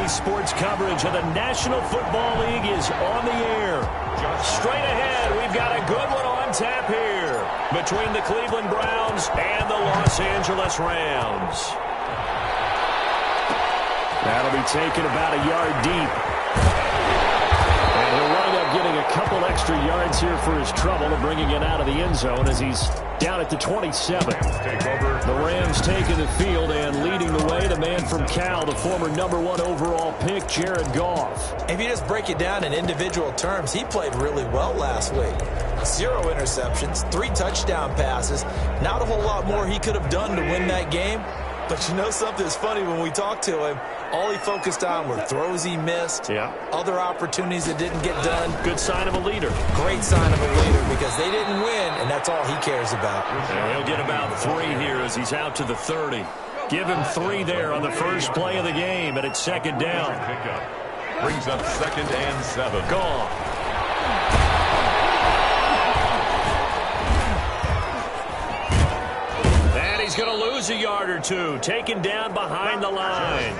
Daily sports coverage of the National Football League is on the air. Straight ahead, we've got a good one on tap here between the Cleveland Browns and the Los Angeles Rams. That'll be taken about a yard deep. And he'll wind up getting a couple extra yards here for his trouble of bringing it out of the end zone as he's down at the 27. The Rams taking the field and leading the way. The man from Cal, the former #1 overall pick, Jared Goff. If you just break it down in individual terms, he played really well last week. 0 interceptions, 3 touchdown passes. Not a whole lot more he could have done to win that game. But you know something's funny, when we talked to him, all he focused on were throws he missed, other opportunities that didn't get done. Good sign of a leader. Great sign of a leader, because they didn't win, and that's all he cares about. And he'll get about 3 here as he's out to the 30. Give him 3 there on the first play of the game, and it's second down. Brings up 2nd and 7. Gone. He's going to lose a yard or 2. Taken down behind the line.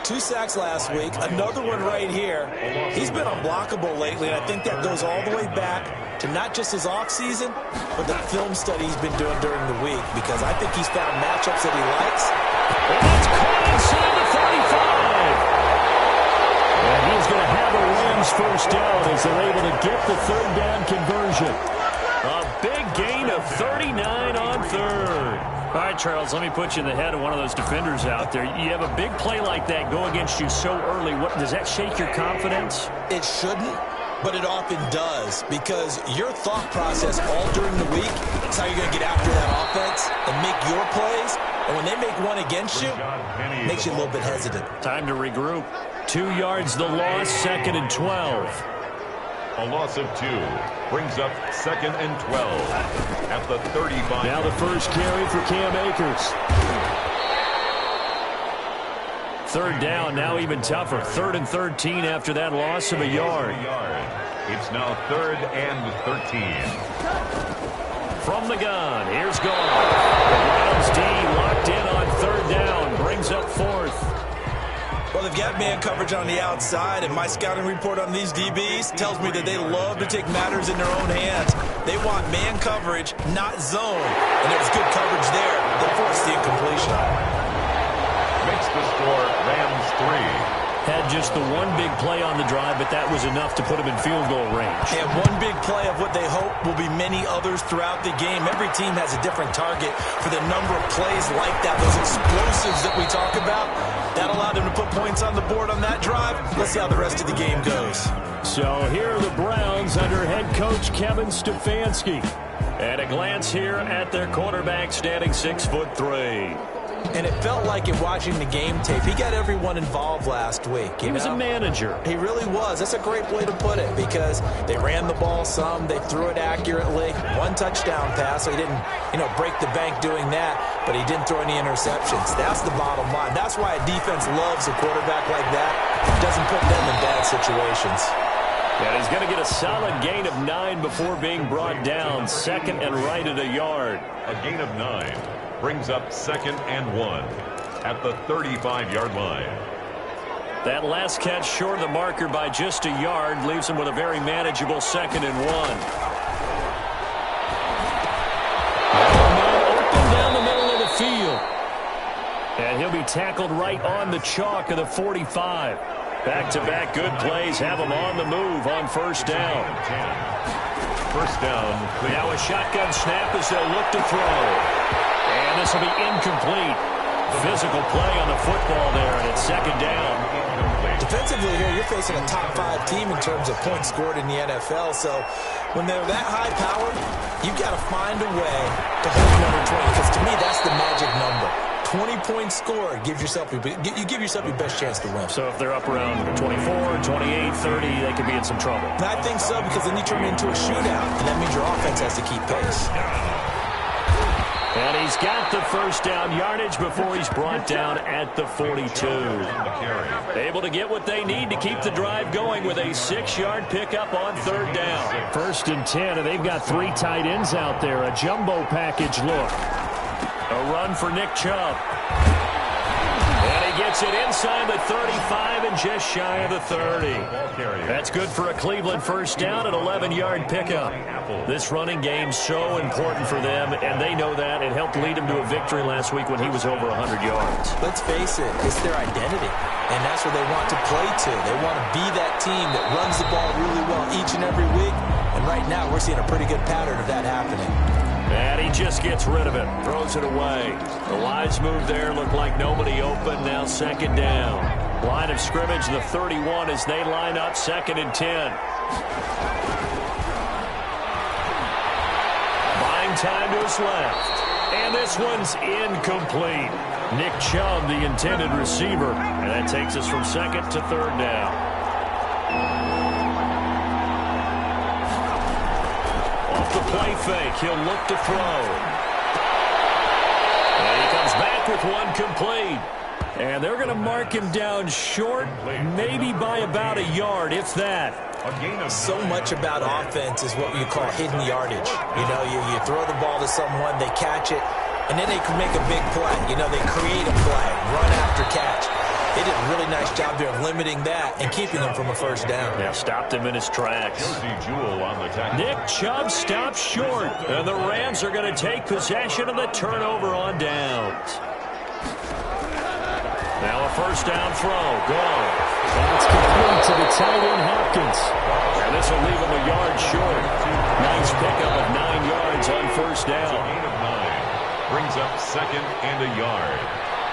2 sacks last week. Another one right here. He's been unblockable lately, and I think that goes all the way back to not just his offseason, but the film study he's been doing during the week, because I think he's found matchups that he likes. And that's caught inside the 35. And he's going to have a Rams first down as they're able to get the 3rd down conversion. A big gain of 39 on 3rd. All right, Charles, let me put you in the head of one of those defenders out there. You have a big play like that go against you so early. Does that shake your confidence? It shouldn't, but it often does, because your thought process all during the week is how you're going to get after that offense and make your plays. And when they make one against you, it makes you a little bit hesitant. Time to regroup. 2 yards the loss, 2nd and 12. A loss of 2 brings up 2nd and 12 at the 35. Now the first carry for Cam Akers. 3rd down, now even tougher. 3rd and 13 after that loss of a yard. It's now 3rd and 13. From the gun, here's Goff. The Browns D locked in on 3rd down, brings up 4th. Well, they've got man coverage on the outside, and my scouting report on these DBs tells me that they love to take matters in their own hands. They want man coverage, not zone. And there was good coverage there that forced the incompletion. Makes the score Rams 3. Had just the one big play on the drive, but that was enough to put him in field goal range. And one big play of what they hope will be many others throughout the game. Every team has a different target for the number of plays like that, those explosives that we talk about. That allowed them to put points on the board on that drive. Let's see how the rest of the game goes. So here are the Browns under head coach Kevin Stefanski. At a glance here at their quarterback, standing 6'3". And it felt like in watching the game tape, he got everyone involved last week. He was a manager. He really was. That's a great way to put it, because they ran the ball some, they threw it accurately. 1 touchdown pass, so he didn't, break the bank doing that, but he didn't throw any interceptions. That's the bottom line. That's why a defense loves a quarterback like that. It doesn't put them in bad situations. And he's going to get a solid gain of 9 before being brought down. 2nd and right at a yard. A gain of 9. Brings up 2nd and 1 at the 35-yard line. That last catch short of the marker by just a yard leaves him with a very manageable 2nd and 1. Open down the middle of the field. And he'll be tackled right on the chalk of the 45. Back-to-back good plays have him on the move on 1st down. 1st down. Now a shotgun snap as they'll look to throw. And this will be incomplete. Physical play on the football there, and it's 2nd down. Defensively here, you're facing a top 5 team in terms of points scored in the NFL. So when they're that high-powered, you've got to find a way to hold them under 20. Because to me, that's the magic number. 20 points scored gives yourself you give yourself your best chance to win. So if they're up around 24, 28, 30, they could be in some trouble. And I think so, because then you turn it into a shootout, and that means your offense has to keep pace. And he's got the 1st down yardage before he's brought down at the 42. Able to get what they need to keep the drive going with a 6-yard pickup on 3rd down. 1st and 10, and they've got 3 tight ends out there. A jumbo package look. A run for Nick Chubb. And he gets it inside the 35 and just shy of the 30. That's good for a Cleveland first down, an 11-yard pickup. This running game so important for them, and they know that. It helped lead them to a victory last week when he was over 100 yards. Let's face it, it's their identity, and that's what they want to play to. They want to be that team that runs the ball really well each and every week, and right now we're seeing a pretty good pattern of that happening. And he just gets rid of it, throws it away. The wise move there looked like nobody open, now second down. Line of scrimmage, the 31 as they line up, 2nd and 10. Buying time to his left. And this one's incomplete. Nick Chubb, the intended receiver. And that takes us from 2nd to 3rd down. Off the play fake, he'll look to throw. And he comes back with one complete. And they're going to mark him down short, maybe by about a yard, if that. So much about offense is what you call hidden yardage. You know, you throw the ball to someone, they catch it, and then they can make a big play. You know, they create a play, run after catch. They did a really nice job there of limiting that and keeping them from a first down. Yeah, stopped him in his tracks. Nick Chubb stops short, and the Rams are going to take possession of the turnover on downs. Now a first down throw. Gone. That's complete to the tight end, Hopkins. And this will leave him a yard short. Nice pickup of 9 yards on first down. Gain of 9. Brings up 2nd and a yard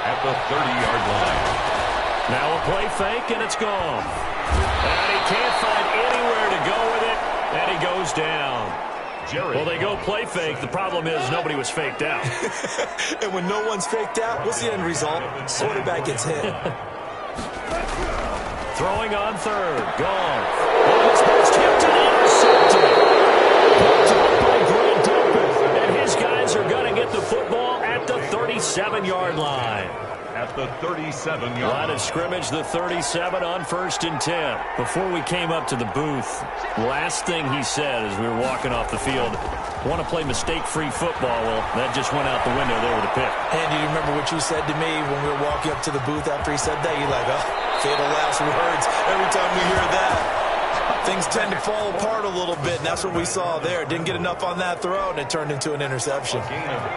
at the 30-yard line. Now a play fake, and it's gone. And he can't find anywhere to go with it, and he goes down. Well, they go play fake. The problem is nobody was faked out. And when no one's faked out, what's the end result? Quarterback gets hit. Throwing on 3rd. Gone. And this one's tipped and intercepted. Picked up by Grant Delpit. And his guys are going to get the football at the 37-yard line. At the 37-yard line. Line of scrimmage, the 37 on 1st and 10. Before we came up to the booth, last thing he said as we were walking off the field, want to play mistake-free football. Well, that just went out the window there with a pick. And do you remember what you said to me when we were walking up to the booth after he said that? You're like, oh, fatal last words. Every time we hear that, things tend to fall apart a little bit, and that's what we saw there. Didn't get enough on that throw, and it turned into an interception.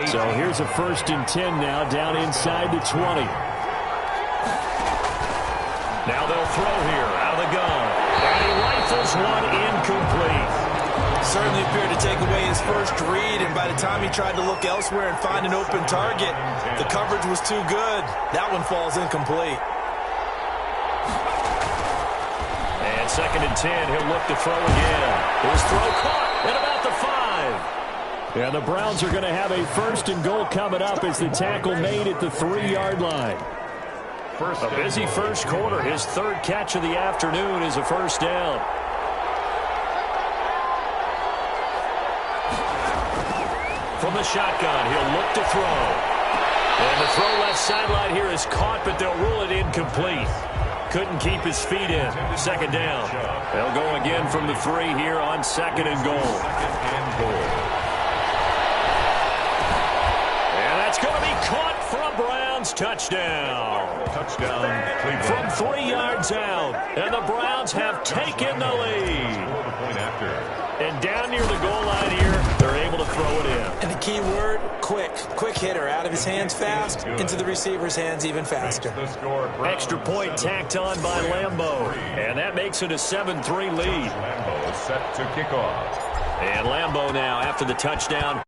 So here's a 1st and 10 now, down inside the 20. Now they'll throw here out of the gun. And he rifles one incomplete. Certainly appeared to take away his first read, and by the time he tried to look elsewhere and find an open target, the coverage was too good. That one falls incomplete. And 2nd and 10, he'll look to throw again. His throw caught at about the 5. And the Browns are going to have a 1st and goal coming up as the tackle made at the 3-yard line. A busy first quarter. His 3rd catch of the afternoon is a first down. From the shotgun, he'll look to throw. And the throw left sideline here is caught, but they'll rule it incomplete. Couldn't keep his feet in. 2nd down. They'll go again from the 3 here on 2nd and goal. And that's going to be caught for a Browns touchdown. Touchdown, From 3 yards out. And the Browns have taken the lead. And down near the goal line here, they're able to throw it in. And the key word, quick. Quick hitter. Out of his hands fast, into the receiver's hands even faster. Extra point tacked on by Lambeau. And that makes it a 7-3 lead. Lambeau set to kick off. And Lambeau now after the touchdown.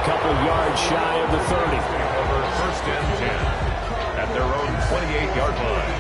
Couple yards shy of the 30. Over 1st and 10 at their own 28-yard line.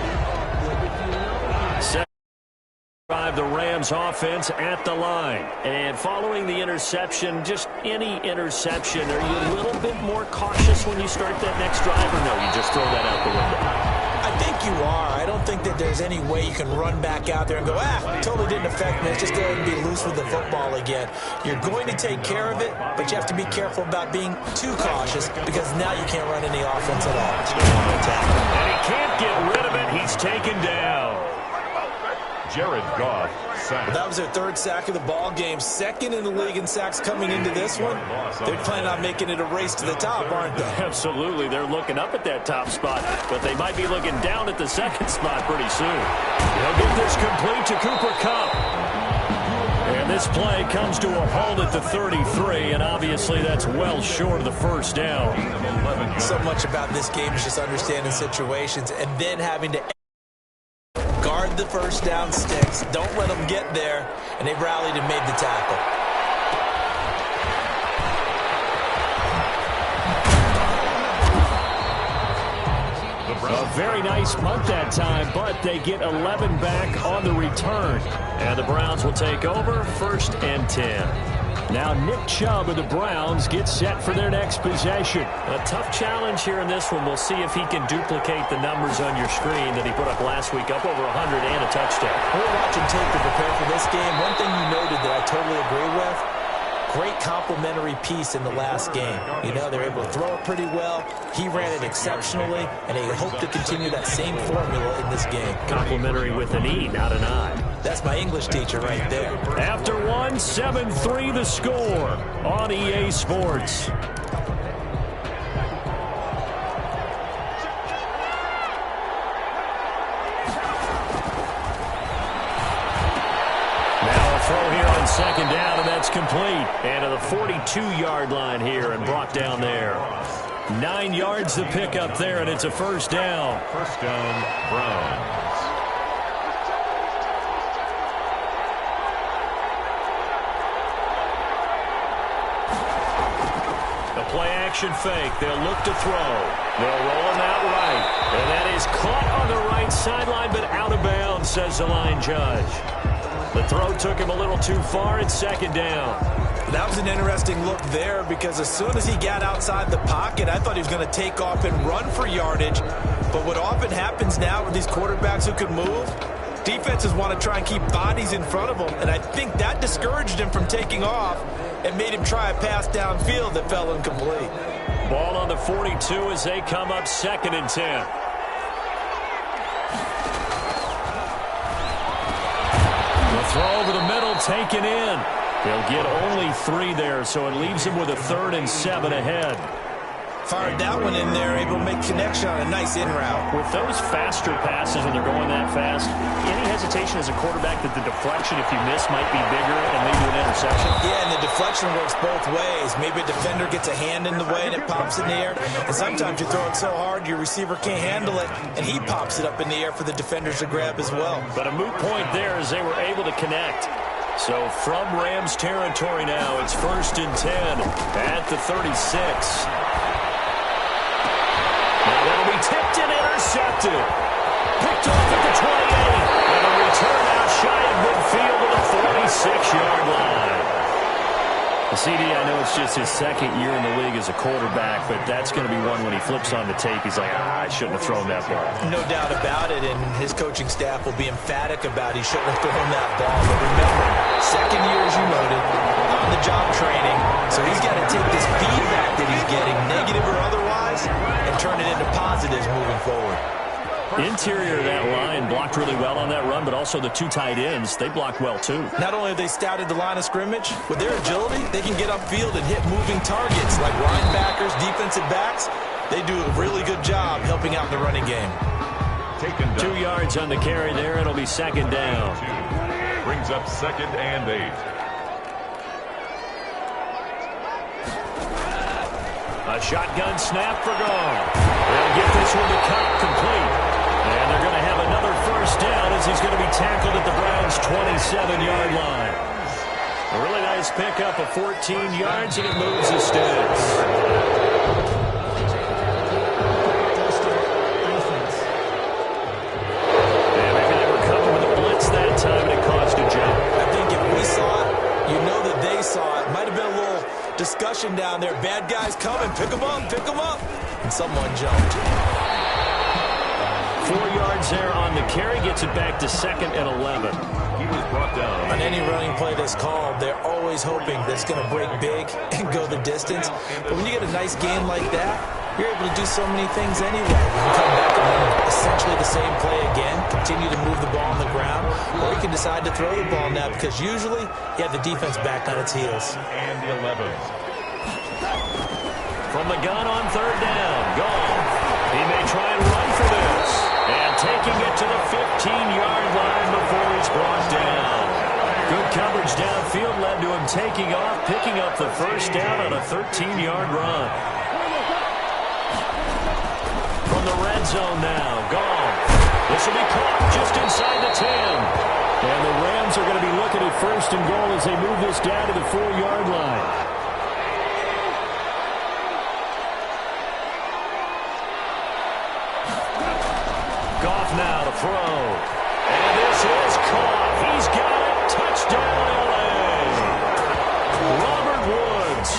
Drive the Rams offense at the line. And following the interception, just any interception, are you a little bit more cautious when you start that next drive, or no, you just throw that out the window? I think you are. I don't think that there's any way you can run back out there and go, totally didn't affect me. Let's just go ahead and be loose with the football again. You're going to take care of it, but you have to be careful about being too cautious because now you can't run any offense at all. And he can't get rid of it. He's taken down. Jared Goff sack. That was their third sack of the ball game. Second in the league in sacks coming into this one. They're planning on making it a race to the top, aren't they? Absolutely. They're looking up at that top spot, but they might be looking down at the second spot pretty soon. They'll get this complete to Cooper Kupp. And this play comes to a halt at the 33, and obviously that's well short of the first down. So much about this game is just understanding situations and then having to guard the first down sticks. Don't let them get there, and they rallied and made the tackle. A very nice punt that time, but they get 11 back on the return. And the Browns will take over, 1st and 10. Now Nick Chubb of the Browns gets set for their next possession. A tough challenge here in this one. We'll see if he can duplicate the numbers on your screen that he put up last week, up over 100 and a touchdown. We're watching tape to prepare for this game. One thing you noted that I totally agree with, great complimentary piece in the last game. You know, they're able to throw it pretty well. He ran it exceptionally, and they hope to continue that same formula in this game. Complimentary with an E, not an I. That's my English teacher right there. After one, 7-3 the score on EA Sports. Now a throw here on 2nd down, and that's complete. And to the 42-yard line here and brought down there. 9 yards to pick up there, and it's a 1st down. 1st down, Browns. Play-action fake. They'll look to throw. They'll roll him out right. And that is caught on the right sideline, but out of bounds, says the line judge. The throw took him a little too far. It's 2nd down. That was an interesting look there because as soon as he got outside the pocket, I thought he was going to take off and run for yardage. But what often happens now with these quarterbacks who can move, defenses want to try and keep bodies in front of them, and I think that discouraged him from taking off and made him try a pass downfield that fell incomplete. Ball on the 42 as they come up 2nd and 10. The throw over the middle taken in. They'll get only 3 there, so it leaves them with a 3rd and 7 ahead. Fired that one in there, able to make connection on a nice in route. With those faster passes when they're going that fast, any hesitation as a quarterback that the deflection, if you miss, might be bigger and lead to an interception? Yeah, and the deflection works both ways. Maybe a defender gets a hand in the way and it pops in the air. And sometimes you throw it so hard your receiver can't handle it, and he pops it up in the air for the defenders to grab as well. But a moot point there as they were able to connect. So from Rams territory now, it's 1st and 10 at the 36. Now that'll be tipped and intercepted. Picked off at the 28. And a return out shy of midfield to the 46-yard line. CD, I know it's just his 2nd year in the league as a quarterback, but that's going to be one when he flips on the tape. He's like, I shouldn't have thrown that ball. No doubt about it, and his coaching staff will be emphatic about he shouldn't have thrown that ball. But remember, 2nd year, as you noted, on-the-job training, so he's got to take this feedback that he's getting, negative or otherwise, and turn it into positives moving forward. Interior of that line blocked really well on that run, but also the 2 tight ends, they blocked well too. Not only have they scouted the line of scrimmage, with their agility, they can get upfield and hit moving targets like linebackers, defensive backs. They do a really good job helping out in the running game. 2 yards on the carry there. It'll be 2nd down. Brings up 2nd and 8. A shotgun snap for Gone. They'll get this one to Kupp complete. And they're going to have another 1st down as he's going to be tackled at the Browns' 27-yard line. A really nice pickup of 14 yards, and it moves the sticks. And maybe they were coming with a blitz that time, and it caused a jump. I think if we saw it, you know that they saw it. Might have been a little discussion down there. Bad guys coming. Pick them up. Pick them up. And someone jumped. 4 yards there on the carry. Gets it back to 2nd and 11. He was brought down. On any running play that's called, they're always hoping that it's going to break big and go the distance. But when you get a nice game like that, you're able to do so many things anyway. You can come back and run essentially the same play again, continue to move the ball on the ground, or you can decide to throw the ball now because usually you have the defense back on its heels. And the 11. From the gun on third down, Goff. He may try and run for this. And taking it to the 15-yard line before he's brought down. Good coverage downfield led to him taking off, picking up the first down on a 13-yard run. From the red zone now, Goff. This will be caught just inside the 10. And the Rams are going to be looking at first and goal as they move this down to the 4-yard line. Goff now to throw. And this is caught. He's got it. Touchdown, L.A. Robert Woods,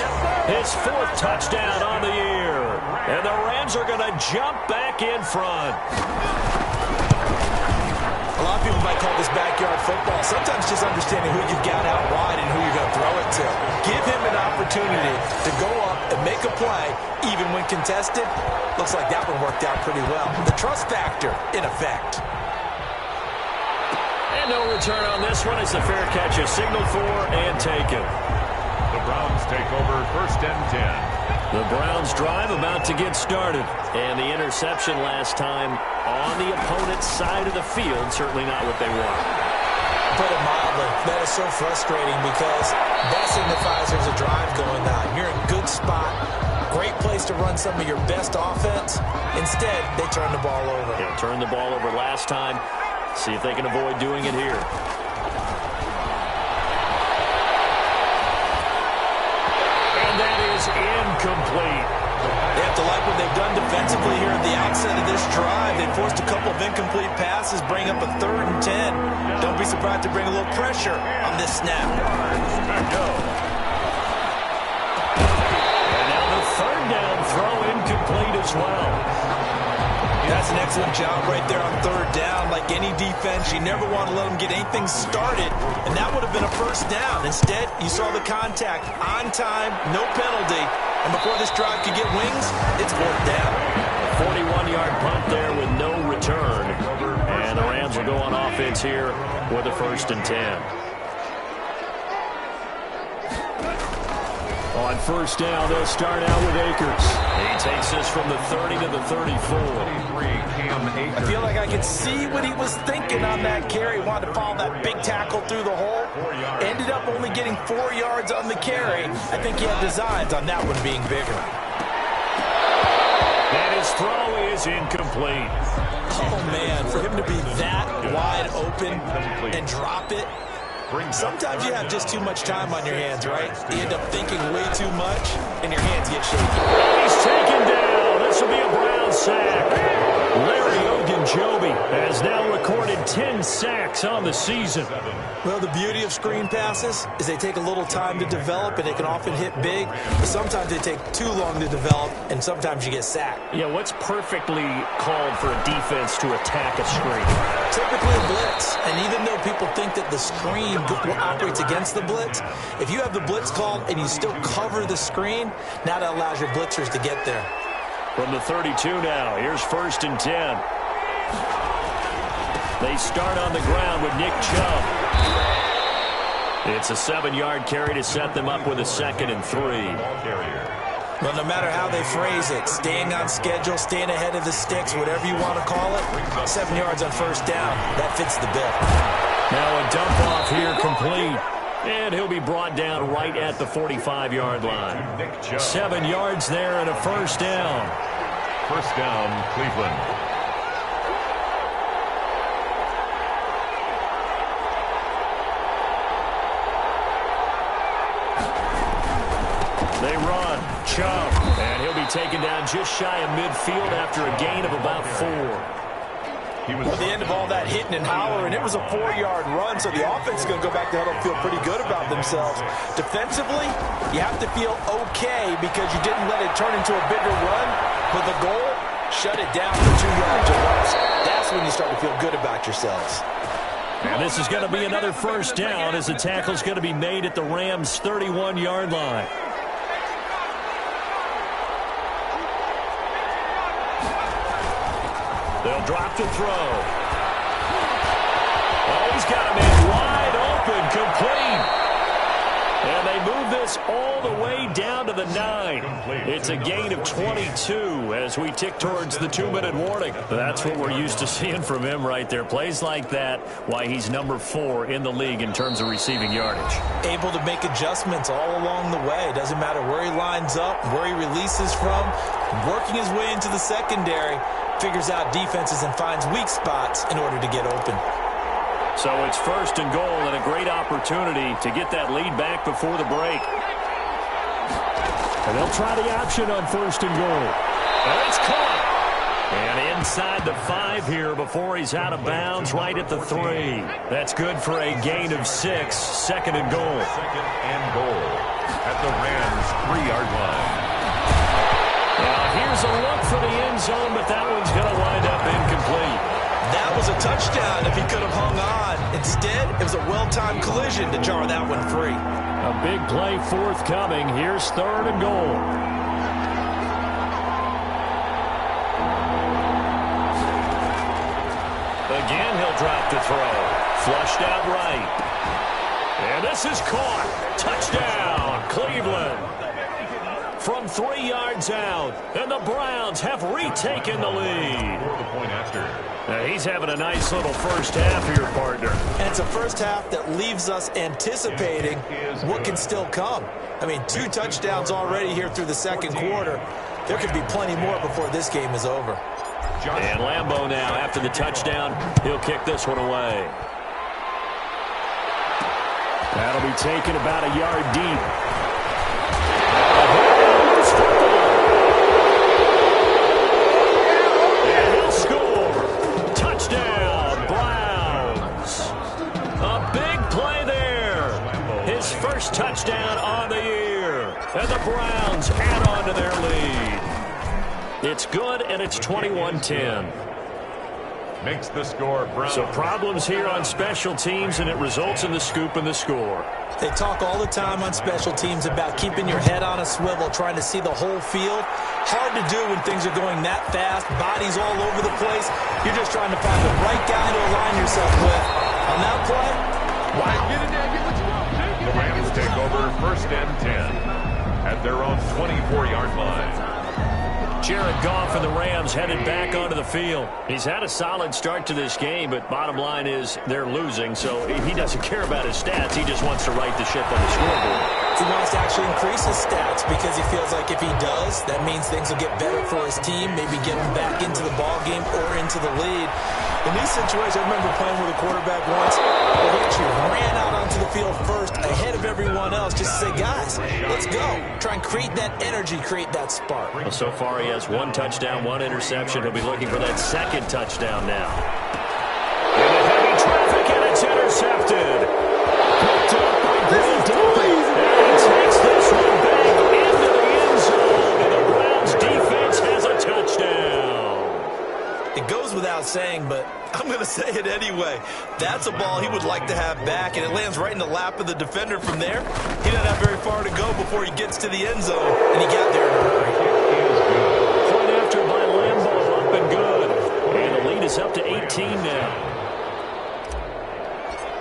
his 4th touchdown on the year. And the Rams are going to jump back in front. A lot of people might call this backyard football. Sometimes just understanding who you've got out wide and who you're going to throw it to. Give him an opportunity to go up and make a play, even when contested. Looks like that one worked out pretty well. The trust factor in effect. And no return on this one as the fair catch is signaled for and taken. The Browns take over first and 10. The Browns drive about to get started. And the interception last time on the opponent's side of the field, certainly not what they want. Put it mildly, that is so frustrating because that signifies there's a drive going on. You're in a good spot, great place to run some of your best offense. Instead, they turn the ball over. Yeah, turned the ball over last time. See if they can avoid doing it here. And that is incomplete. They have to like what they've done defensively here at the outset of this drive. They forced a couple of incomplete passes, bring up a 3rd and 10. Don't be surprised to bring a little pressure on this snap. And now the 3rd down throw incomplete as well. That's an excellent job right there on 3rd down. Like any defense, you never want to let them get anything started, and that would have been a first down. Instead, you saw the contact on time, no penalty, and before this drive could get wings, it's 4th down. 41-yard punt there with no return, and the Rams will go on offense here with a 1st and 10. On 1st down, they'll start out with Akers. He takes this from the 30 to the 34. I feel like I could see what he was thinking on that carry. Wanted to follow that big tackle through the hole. Ended up only getting 4 yards on the carry. I think he had designs on that one being bigger. And his throw is incomplete. Oh, man, for him to be that wide open and drop it. Sometimes you have just too much time on your hands, right? You end up thinking way too much, and your hands get shaky. He's taken down. This will be a Brown sack. Larry Ogunjobi has now recorded 10 sacks on the season. Well, the beauty of screen passes is they take a little time to develop, and they can often hit big. But sometimes they take too long to develop, and sometimes you get sacked. Yeah, what's perfectly called for a defense to attack a screen? Typically a blitz. And even though people think that the screen operates against the blitz, if you have the blitz called and you still cover the screen, now that allows your blitzers to get there. From the 32 now, here's 1st and 10. They start on the ground with Nick Chubb. It's a 7-yard carry to set them up with a 2nd and 3. Well, no matter how they phrase it, staying on schedule, staying ahead of the sticks, whatever you want to call it, 7 yards on 1st down, that fits the bill. Now a dump off here complete. And he'll be brought down right at the 45-yard line. 7 yards there and a 1st down. 1st down, Cleveland. They run. Chubb. And he'll be taken down just shy of midfield after a gain of about 4. At the end of all that hitting and hollering, it was a 4-yard run, so the offense is going to go back to huddle and feel pretty good about themselves. Defensively, you have to feel okay because you didn't let it turn into a bigger run, but the goal, shut it down for 2 yards or less. That's when you start to feel good about yourselves. And this is going to be another 1st down as the tackle's going to be made at the Rams' 31-yard line. They'll drop to throw. Oh, he's got a man wide open, complete. And they move this all the way down to the 9. It's a gain of 22 as we tick towards the 2-minute warning. That's what we're used to seeing from him right there. Plays like that, why he's number 4 in the league in terms of receiving yardage. Able to make adjustments all along the way. Doesn't matter where he lines up, where he releases from. Working his way into the secondary, figures out defenses and finds weak spots in order to get open. So it's 1st and goal and a great opportunity to get that lead back before the break. And they'll try the option on 1st and goal. And it's caught. And inside the 5 here before he's out of bounds right at the 3. That's good for a gain of 6. 2nd and goal. 2nd and goal at the Rams' 3-yard line. Now here's a look for the end zone, but that one's going to wind up incomplete. That was a touchdown if he could have hung on. Instead, it was a well-timed collision to jar that one free. A big play forthcoming. Here's 3rd and goal. Again, he'll drop to throw. Flushed out right. And this is caught. Touchdown, Cleveland. From 3 yards out, and the Browns have retaken the lead. For the point after. Now he's having a nice little first half here, partner. And it's a first half that leaves us anticipating what can still come. I mean, 2 touchdowns already here through the 2nd quarter. There could be plenty more before this game is over. And Lambeau now, after the touchdown, he'll kick this one away. That'll be taken about a yard deep. And he'll score. Touchdown, Browns. A big play there. His first touchdown on the year. And the Browns add on to their lead. It's good, and it's 21-10. Makes the score Browns. So problems here on special teams, and it results in the scoop and the score. They talk all the time on special teams about keeping your head on a swivel, trying to see the whole field. Hard to do when things are going that fast, bodies all over the place. You're just trying to find the right guy to align yourself with. On that play, wow. The Rams take over 1st and 10 at their own 24-yard line. Jared Goff and the Rams headed back onto the field. He's had a solid start to this game, but bottom line is they're losing, so he doesn't care about his stats. He just wants to right the ship on the scoreboard. He wants to actually increase his stats because he feels like if he does, that means things will get better for his team, maybe get him back into the ball game or into the lead. In these situations, I remember playing with a quarterback once where he actually ran out onto the field first ahead of everyone else just to say, guys, let's go. Try and create that energy, create that spark. Well, so far he has 1 touchdown, 1 interception. He'll be looking for that 2nd touchdown now. Into heavy traffic, and it's intercepted. Picked up by Green, and he takes this one back into the end zone, and the Browns defense has a touchdown. It goes without saying, but I'm going to say it anyway. That's a ball he would like to have back, and it lands right in the lap of the defender from there. He doesn't have very far to go before he gets to the end zone, and he got there in a hurry. Point after by Lambeau, up and good. And the lead is up to 18 now.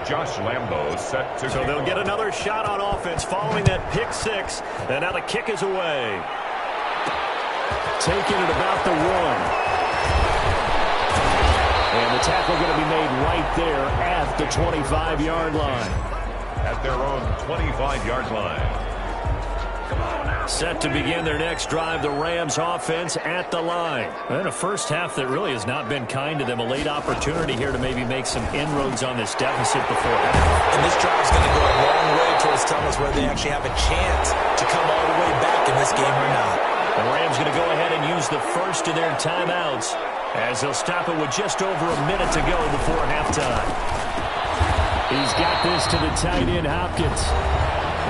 Josh Lambeau set to So they'll get another shot on offense following that pick 6, and now the kick is away. Taking it about the 1. And the tackle going to be made right there at the 25-yard line. At their own 25-yard line. Set to begin their next drive, the Rams offense at the line. And a first half that really has not been kind to them. A late opportunity here to maybe make some inroads on this deficit before half. And this drive is going to go a long way towards telling us whether they actually have a chance to come all the way back in this game or not. The Rams going to go ahead and use the first of their timeouts as they'll stop it with just over a minute to go before halftime. He's got this to the tight end, Hopkins.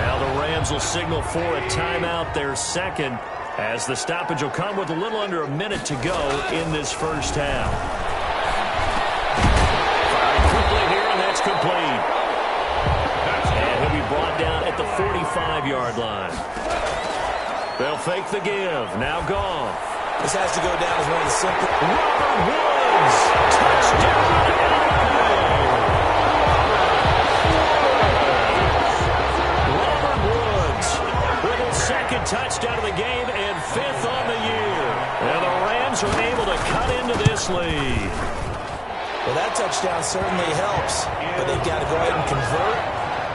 Now the Rams will signal for a timeout, their 2nd, as the stoppage will come with a little under a minute to go in this first half. Firing quickly here, and that's complete. And he'll be brought down at the 45-yard line. They'll fake the give. Now Goff. This has to go down as one of the simple. Robert Woods Woods. Touchdown, Robert Woods with his second touchdown of the game and 5th on the year. And the Rams are able to cut into this lead. Well, that touchdown certainly helps, but they've got to go ahead and convert,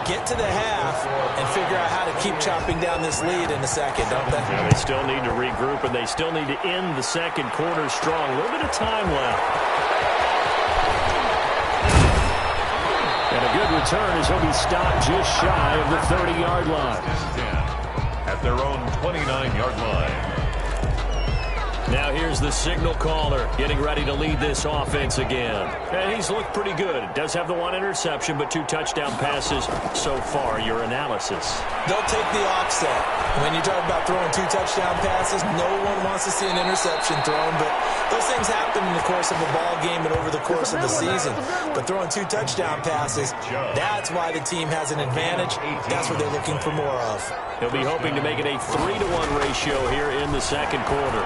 get to the half, and figure out how to keep chopping down this lead in the second, don't they? Yeah, they still need to regroup, and they still need to end the second quarter strong. A little bit of time left. And a good return as he'll be stopped just shy of the 30-yard line. At their own 29-yard line. Now here's the signal caller getting ready to lead this offense again. And he's looked pretty good. Does have the 1 interception, but 2 touchdown passes so far. Your analysis. They'll take the offset. When you talk about throwing 2 touchdown passes, no one wants to see an interception thrown, but those things happen in the course of a ball game and over the course of the season. But throwing 2 touchdown passes, that's why the team has an advantage. That's what they're looking for more of. He'll be hoping to make it a 3-to-1 ratio here in the second quarter.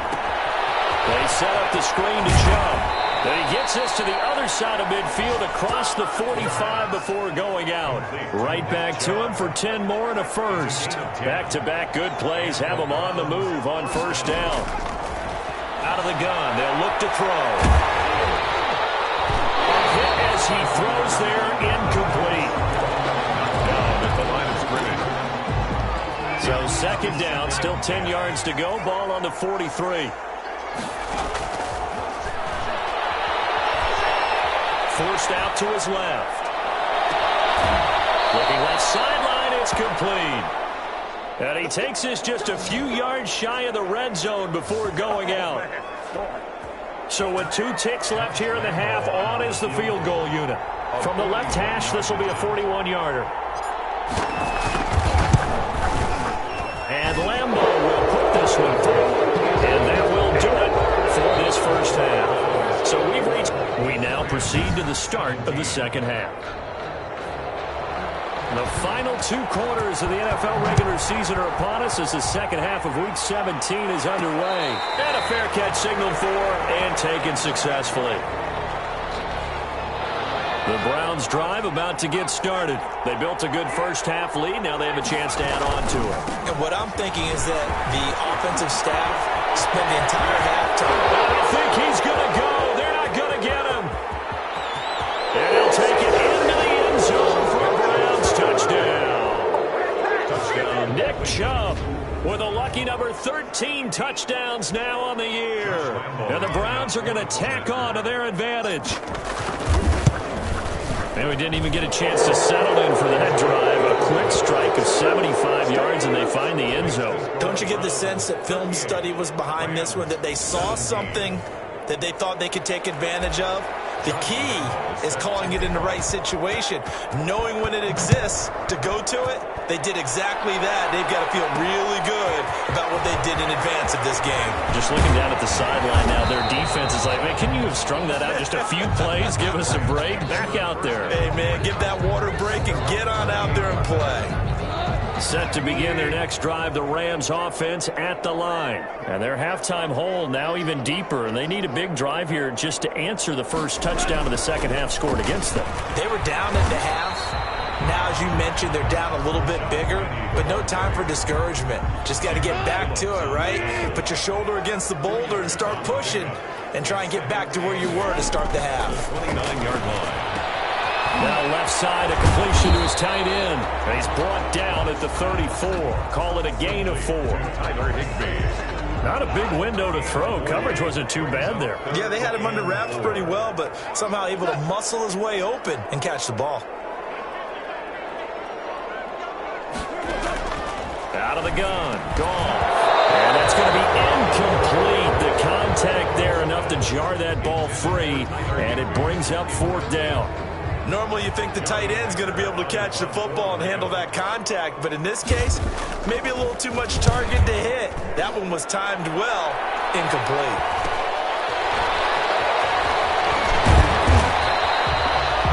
They set up the screen to Chubb. Then he gets this to the other side of midfield across the 45 before going out. Right back to him for 10 more and a first. Back-to-back good plays have him on the move on first down. Out of the gun, they'll look to throw. A hit as he throws there, incomplete. Down at the line of scrimmage. So second down, still 10 yards to go. Ball on the 43. Forced out to his left. Looking left sideline, it's complete. And he takes this just a few yards shy of the red zone before going out. So with 2 ticks left here in the half, on is the field goal unit. From the left hash, this will be a 41-yarder. And Lambeau will put this one through. And that will do it for this first half. So we now proceed to the start of the second half. The final 2 quarters of the NFL regular season are upon us as the second half of Week 17 is underway. And a fair catch signaled for and taken successfully. The Browns drive about to get started. They built a good first half lead. Now they have a chance to add on to it. And what I'm thinking is that the offensive staff spent the entire halftime. I think he's going to go. They're not going to get him. And he'll take it into the end zone for a Browns touchdown. Touchdown. Nick Chubb with a lucky number 13 touchdowns now on the year. And the Browns are going to tack on to their advantage. And we didn't even get a chance to settle in for that drive. A quick strike of 75 yards, and they find the end zone. Don't you get the sense that film study was behind this one, that they saw something that they thought they could take advantage of? The key is calling it in the right situation. Knowing when it exists to go to it, they did exactly that. They've got to feel really good about what they did in advance of this game. Just looking down at the sideline now, their defense is like, man, can you have strung that out just a few plays? Give us a break. Back out there. Hey, man, give that water break and get on out there and play. Set to begin their next drive, the Rams offense at the line. And their halftime hole now even deeper, and they need a big drive here just to answer the first touchdown of the second half scored against them. They were down at the half. Now, as you mentioned, they're down a little bit bigger, but no time for discouragement. Just got to get back to it, right? Put your shoulder against the boulder and start pushing and try and get back to where you were to start the half. 29-yard line. Now left side, a completion to his tight end. And he's brought down at the 34. Call it a gain of 4. Tyler Higbee. Not a big window to throw. Coverage wasn't too bad there. Yeah, they had him under wraps pretty well, but somehow able to muscle his way open and catch the ball. Out of the gun. Gone. And that's going to be incomplete. The contact there enough to jar that ball free, and it brings up 4th down. Normally you think the tight end's going to be able to catch the football and handle that contact, but in this case, maybe a little too much target to hit. That one was timed well, incomplete.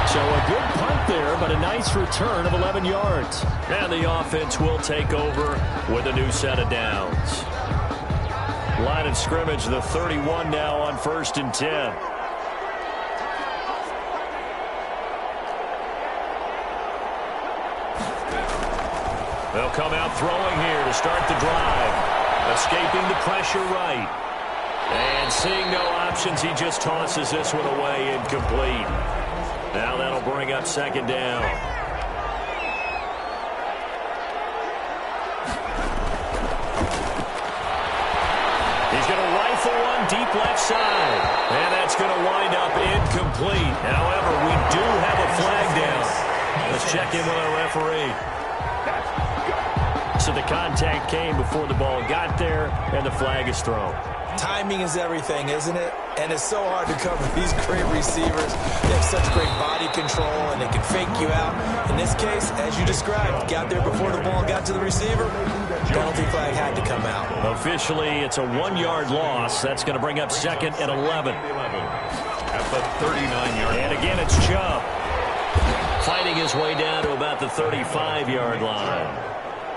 So a good punt there, but a nice return of 11 yards. And the offense will take over with a new set of downs. Line of scrimmage, the 31 now on 1st and 10. They'll come out throwing here to start the drive. Escaping the pressure right. And seeing no options, he just tosses this one away, incomplete. Now that'll bring up second down. He's going to rifle one deep left side. And that's going to wind up incomplete. However, we do have a flag down. Let's check in with our referee. So the contact came before the ball got there, and the flag is thrown. Timing is everything, isn't it? And it's so hard to cover these great receivers. They have such great body control, and they can fake you out. In this case, as you described, got there before the ball got to the receiver. Penalty flag had to come out. Officially, it's a 1-yard loss. That's going to bring up second and 11. At the 39-yard line. And again, it's Chubb. Fighting his way down to about the 35-yard line.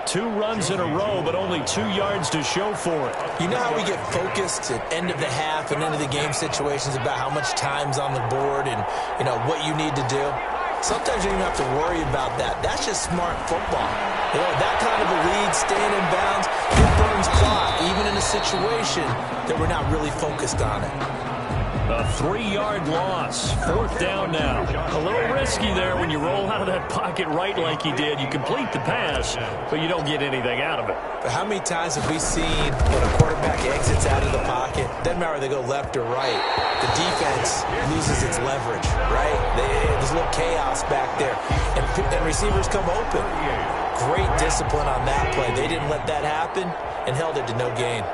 2 runs in a row, but only 2 yards to show for it. You know how we get focused at end of the half and end of the game situations about how much time's on the board and, you know, what you need to do? Sometimes you don't even have to worry about that. That's just smart football. You know, that kind of a lead, staying in bounds, it burns clock, even in a situation that we're not really focused on it. A 3-yard loss. 4th down now. A little risky there when you roll out of that pocket right like he did. You complete the pass, but you don't get anything out of it. But how many times have we seen when a quarterback exits out of the pocket, doesn't matter whether they go left or right, the defense loses its leverage, right? There's a little chaos back there, and receivers come open. Great discipline on that play. They didn't let that happen and held it to no gain.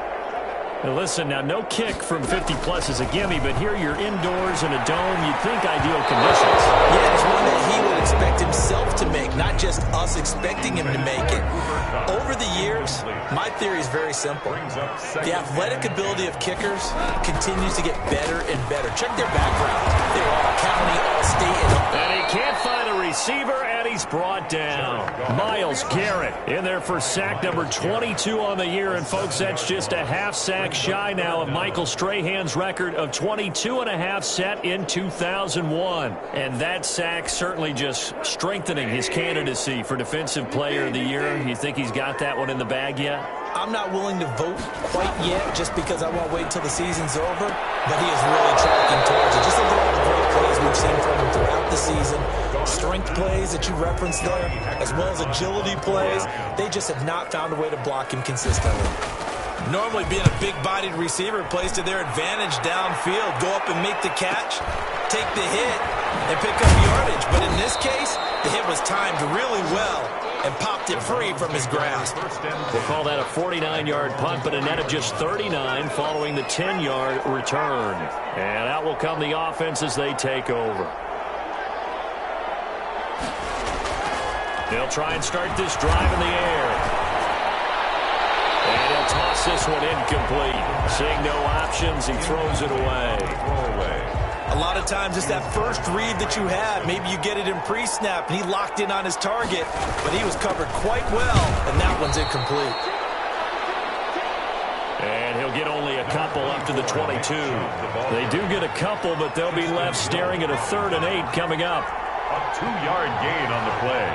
Now listen, now no kick from 50-plus is a gimme, but here you're indoors in a dome. You'd think ideal conditions. Yeah, it's one that he would expect himself to make, not just us expecting him to make it. Over the years, my theory is very simple. The athletic ability of kickers continues to get better and better. Check their background. They're all county, all state. And he can't find a receiver, and he's brought down. Myles Garrett in there for sack number 22 on the year. And, folks, that's just a half sack shy now of Michael Strahan's record of 22.5 set in 2001. And that sack certainly just strengthening his candidacy for Defensive Player of the Year. You think he's got that one in the bag yet? I'm not willing to vote quite yet just because I won't wait until the season's over, but he is really tracking towards it. Just look at all the great plays we've seen from him throughout the season. Strength plays that you referenced there, as well as agility plays. They just have not found a way to block him consistently. Normally being a big-bodied receiver plays to their advantage downfield. Go up and make the catch, take the hit, and pick up yardage. But in this case, the hit was timed really well and popped it free from his grasp. We'll call that a 49-yard punt, but a net of just 39 following the 10-yard return. And out will come the offense as they take over. They'll try and start this drive in the air. And he'll toss this one incomplete. Seeing no options, he throws it away. A lot of times it's that first read that you have. Maybe you get it in pre-snap, and he locked in on his target, but he was covered quite well, and that one's incomplete. And he'll get only a couple up to the 22. They do get a couple, but they'll be left staring at a 3rd and 8 coming up. A 2-yard gain on the play.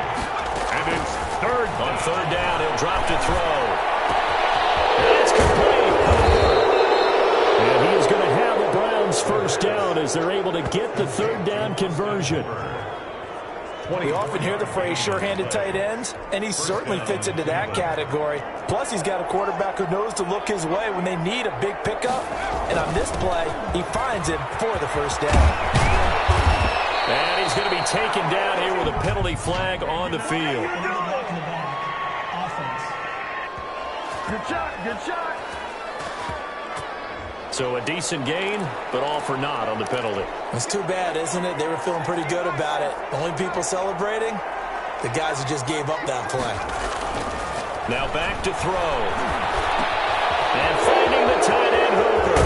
And it's 3rd. On 3rd down, he'll drop to throw. And it's complete. And he is going to have the Browns first down as they're able to get the 3rd down conversion. We often hear the phrase sure-handed tight ends, and he certainly fits into that category. Plus, he's got a quarterback who knows to look his way when they need a big pickup. And on this play, he finds him for the first down. And he's going to be taken down here with a penalty flag on the field. Good shot, good shot. So a decent gain, but all for naught on the penalty. It's too bad, isn't it? They were feeling pretty good about it. The only people celebrating, the guys who just gave up that play. Now back to throw. And finding the tight end Hooper.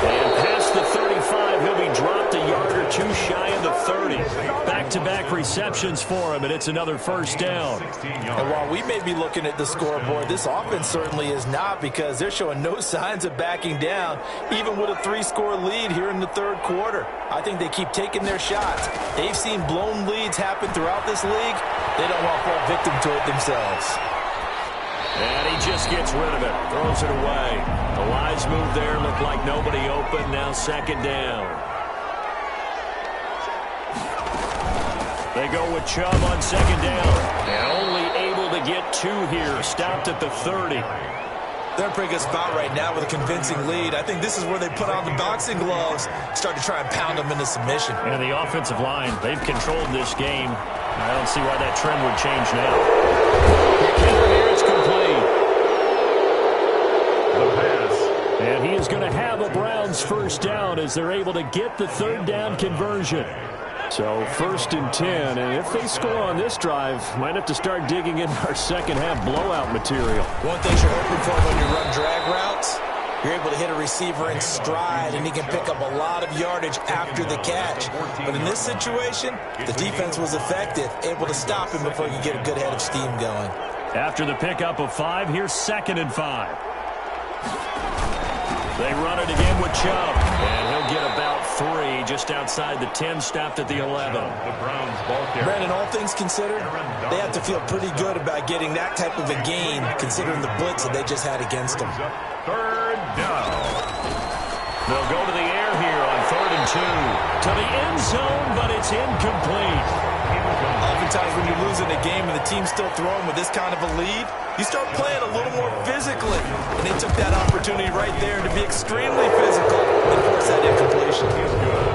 And past the 35, he'll be dropped a yard or 2 shy of the 30. Back-to-back receptions for him, and it's another first down. And while we may be looking at the scoreboard, this offense certainly is not, because they're showing no signs of backing down, even with a 3-score lead here in the 3rd quarter. I think they keep taking their shots. They've seen blown leads happen throughout this league. They don't want to fall victim to it themselves. And he just gets rid of it. Throws it away. The Lions move there. Looked like nobody open. Now second down. They go with Chubb on second down. And only able to get 2 here. Stopped at the 30. They're in a pretty good spot right now with a convincing lead. I think this is where they put on the boxing gloves, start to try and pound them into submission. And the offensive line, they've controlled this game. I don't see why that trend would change now. Here it's complete. The pass. And he is going to have a Browns first down as they're able to get the third down conversion. So 1st and 10, and if they score on this drive, might have to start digging in our second half blowout material. One thing you're hoping for when you run drag routes, you're able to hit a receiver in stride, and he can pick up a lot of yardage after the catch. But in this situation, the defense was effective, able to stop him before he could get a good head of steam going. After the pickup of 5, here's 2nd and 5. They run it again with Chubb, and he'll get about 3 just outside the 10, stopped at the 11. The Browns ball carrier. Brandon, all things considered, they have to feel pretty good about getting that type of a gain, considering the blitz that they just had against them. 3rd down. They'll go to the air here on 3rd and 2. To the end zone, but it's incomplete. Oftentimes when you're losing a game and the team's still throwing with this kind of a lead, you start playing a little more physically. And they took that opportunity right there to be extremely physical and force that incompletion. He's good.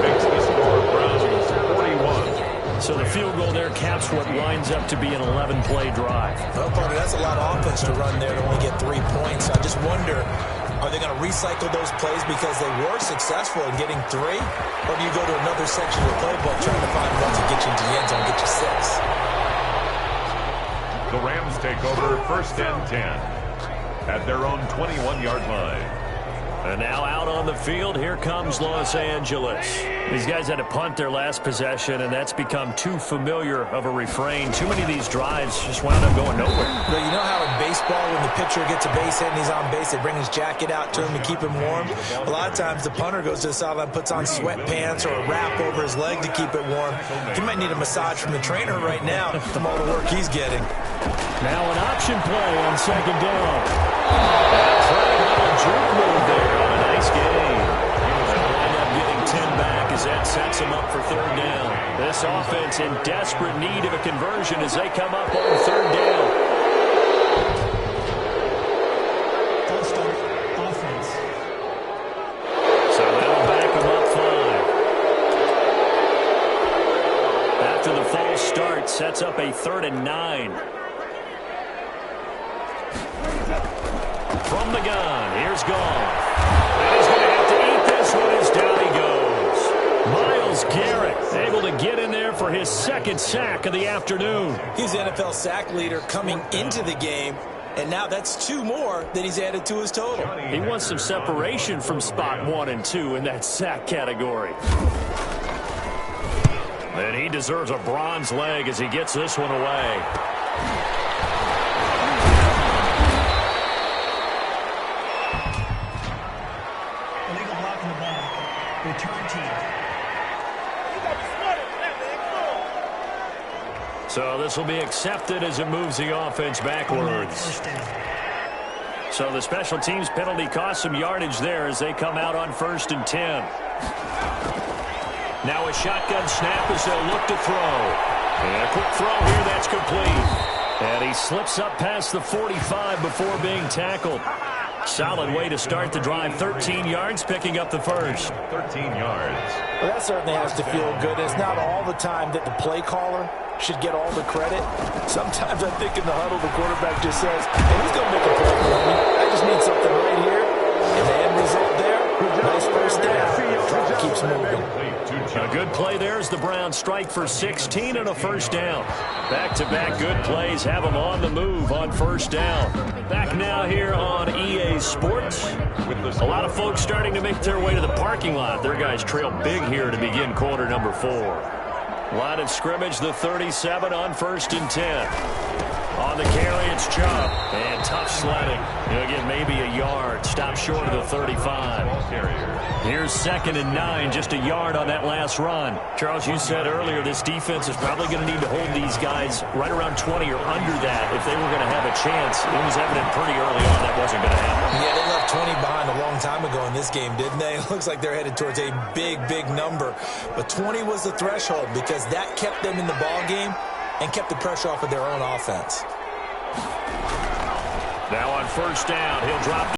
Makes the score Browns 41. So the field goal there caps what winds up to be an 11-play drive. Well, partner, that's a lot of offense to run there to only get 3 points. So I just wonder, are they going to recycle those plays because they were successful in getting 3? Or do you go to another section of the playbook trying to find ones that get you into the end zone and get you 6? The Rams take over 1st and 10 at their own 21-yard line. And now out on the field, here comes Los Angeles. These guys had to punt their last possession, and that's become too familiar of a refrain. Too many of these drives just wound up going nowhere. Well, you know how in baseball, when the pitcher gets a base hit and he's on base, they bring his jacket out to him to keep him warm? A lot of times the punter goes to the sideline, puts on sweatpants or a wrap over his leg to keep it warm. He might need a massage from the trainer right now from all the work he's getting. Now an option play on second down. A juke move there on a nice game. They'll wind up getting 10 back as that sets them up for 3rd down. This offense in desperate need of a conversion as they come up on 3rd down. Full start offense. So that'll back them up 5. After the false start, sets up a 3rd and 9. From the gun, here's Goff. And he's going to have to eat this one as down he goes. Myles Garrett able to get in there for his 2nd sack of the afternoon. He's the NFL sack leader coming into the game, and now that's 2 more that he's added to his total. He wants some separation from spot 1 and 2 in that sack category. And he deserves a bronze leg as he gets this one away. Illegal block in the back. Return team. So this will be accepted as it moves the offense backwards. First down. So the special teams penalty cost some yardage there as they come out on 1st and 10. Now a shotgun snap as they'll look to throw. And a quick throw here, that's complete. And he slips up past the 45 before being tackled. Solid way to start the drive. 13 yards, picking up the first. 13 yards. Well, that certainly has to feel good. It's not all the time that the play caller should get all the credit. Sometimes I think in the huddle, the quarterback just says, hey, who's going to make a play for me? I just need something right here. And the end result there, nice first down. Drive keeps moving. A good play there as the Browns strike for 16 and a first down. Back-to-back good plays have them on the move on first down. Back now here on EA Sports. A lot of folks starting to make their way to the parking lot. Their guys trail big here to begin quarter number 4. Line of scrimmage, the 37 on 1st and 10. On the carry, it's Chubb. And tough sledding. He'll get maybe a yard. Stop short of the 35. Here's 2nd and 9, just a yard on that last run. Charles, you said earlier this defense is probably going to need to hold these guys right around 20 or under that if they were going to have a chance. It was evident pretty early on that wasn't going to happen. Yeah, they left 20 behind a long time ago in this game, didn't they? It looks like they're headed towards a big, big number. But 20 was the threshold because that kept them in the ball game and kept the pressure off of their own offense. Now on 1st down, he'll drop